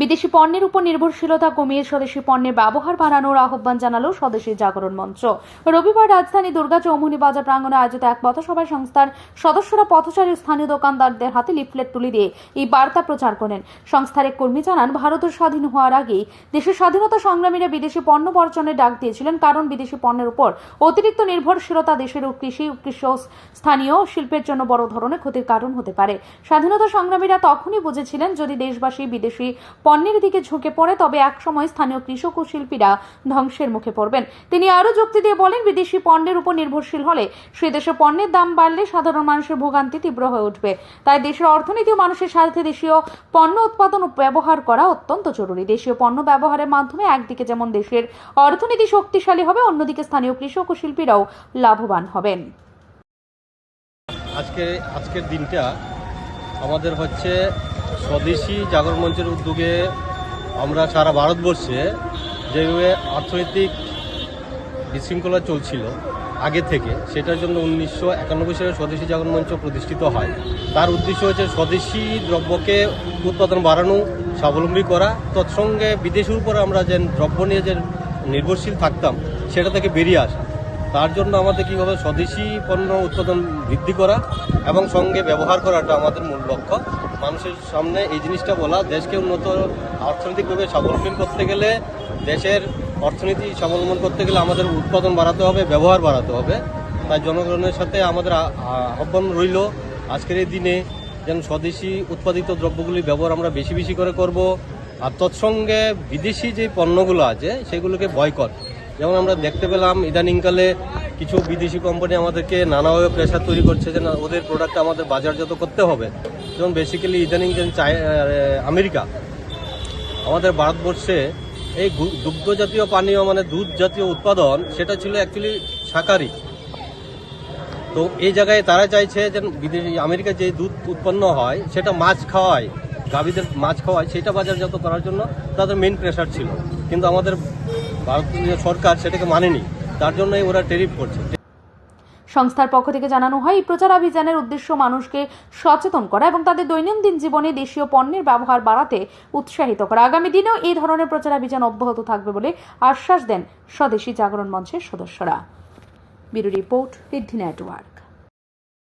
বিদেশি পণ্যের উপর নির্ভরশীলতা কমিয়ে স্বদেশি পণ্যের ব্যবহার বাড়ানোর আহ্বান জানালো স্বদেশি জাগরণ মঞ্চ। রবিবার রাজধানী দুর্গা চৌমুহনী বাজার প্রাঙ্গণে আয়োজিত এক পথসভায় সংস্থার সদস্যরা পথচারী স্থানীয় দোকানদারদের হাতে লিফলেট তুলে দিয়ে এই বার্তা প্রচার করেন। সংস্থার এক কর্মী জানান, ভারতের স্বাধীন হওয়ার আগেই দেশের স্বাধীনতা সংগ্রামীরা বিদেশি পণ্য বর্জনের ডাক দিয়েছিলেন, কারণ বিদেশি পণ্যের উপর অতিরিক্ত নির্ভরশীলতা দেশের কৃষি স্থানীয় শিল্পের জন্য বড় ধরনের ক্ষতির কারণ হতে পারে। স্বাধীনতা সংগ্রামীরা তখনই বুঝেছিলেন, যদি দেশবাসী বিদেশি পণ্যের দিকে ঝুঁকে পড়ে তবে একসময় স্থানীয় কৃষক ও শিল্পীরা ধ্বংসের মুখে পড়বেন। তিনি আরও যুক্তি দিয়ে বলেন, বিদেশি পণ্যের উপর নির্ভরশীল হলে সে দেশে পণ্যের দাম বাড়লে সাধারণ মানুষের ভোগান্তি তীব্র হয়ে উঠবে। তাই দেশের অর্থনীতি ও মানুষের স্বার্থে দেশীয় পণ্য উৎপাদন ও ব্যবহার করা অত্যন্ত জরুরি। দেশীয় পণ্য ব্যবহারের মাধ্যমে একদিকে যেমন দেশের অর্থনীতি শক্তিশালী হবে, অন্যদিকে স্থানীয় কৃষক ও শিল্পীরাও লাভবান হবেন। আজকের দিনটা আমাদের হচ্ছে স্বদেশি জাগরণ মঞ্চের উদ্যোগে আমরা সারা ভারতবর্ষে যেভাবে অর্থনৈতিক বিশৃঙ্খলা চলছিল আগে থেকে, সেটার জন্য 1991 সালে স্বদেশি জাগরণ মঞ্চ প্রতিষ্ঠিত হয়। তার উদ্দেশ্য হচ্ছে স্বদেশি দ্রব্যকে উৎপাদন বাড়ানো, স্বাবলম্বী করা, তৎসঙ্গে বিদেশের উপর আমরা যে দ্রব্য নিয়ে যে নির্ভরশীল থাকতাম সেটা থেকে বেরিয়ে আসা। তার জন্য আমাদের কীভাবে স্বদেশি পণ্য উৎপাদন বৃদ্ধি করা এবং সঙ্গে ব্যবহার করাটা আমাদের মূল লক্ষ্য। মানুষের সামনে এই জিনিসটা বলা, দেশকে উন্নত অর্থনৈতিকভাবে স্বাবলম্বী করতে গেলে, দেশের অর্থনীতি স্বাবলম্বন করতে গেলে আমাদের উৎপাদন বাড়াতে হবে, ব্যবহার বাড়াতে হবে। তাই জনগণের সাথে আমাদের আহ্বান রইল আজকের এই দিনে যেন স্বদেশি উৎপাদিত দ্রব্যগুলির ব্যবহার আমরা বেশি বেশি করে করব, আর তৎসঙ্গে বিদেশি যে পণ্যগুলো আছে সেগুলোকে বয়কট। যেমন আমরা দেখতে পেলাম ইদানিংকালে কিছু বিদেশি কোম্পানি আমাদেরকে নানাভাবে প্রেশার তৈরি করছে যে ওদের প্রোডাক্ট আমাদের বাজারজাত করতে হবে। যেমন বেসিক্যালি ইদানিং আমেরিকা আমাদের ভারতবর্ষে এই দুগ্ধ জাতীয় পানীয় মানে দুধ জাতীয় উৎপাদন সেটা ছিল অ্যাকচুয়ালি শাকাহারী। তো এই জায়গায় তারা চাইছে যে বিদেশি আমেরিকায় যে দুধ উৎপন্ন হয় সেটা মাছ খাওয়ায়, গাভীদের মাছ খাওয়ায়, সেটা বাজারজাত করার জন্য তাদের মেইন প্রেশার ছিল। কিন্তু আমাদের ভারতীয় সরকার সেটাকে মানেনি, তার জন্যই ওরা ট্যারিফ করছে। সংস্থার পক্ষ থেকে জানানো হয়, এই প্রচারাভিযানের উদ্দেশ্য মানুষকে সচেতন করা এবং তাদের দৈনন্দিন জীবনে দেশীয় পণ্যের ব্যবহার বাড়াতে উৎসাহিত করা। আগামী দিনেও এই ধরনের প্রচারাভিযান অব্যাহত থাকবে বলে আশ্বাস দেন স্বদেশি জাগরণ মঞ্চের সদস্যরা। ব্যুরো রিপোর্ট, সিদ্ধি নেটওয়ার্ক।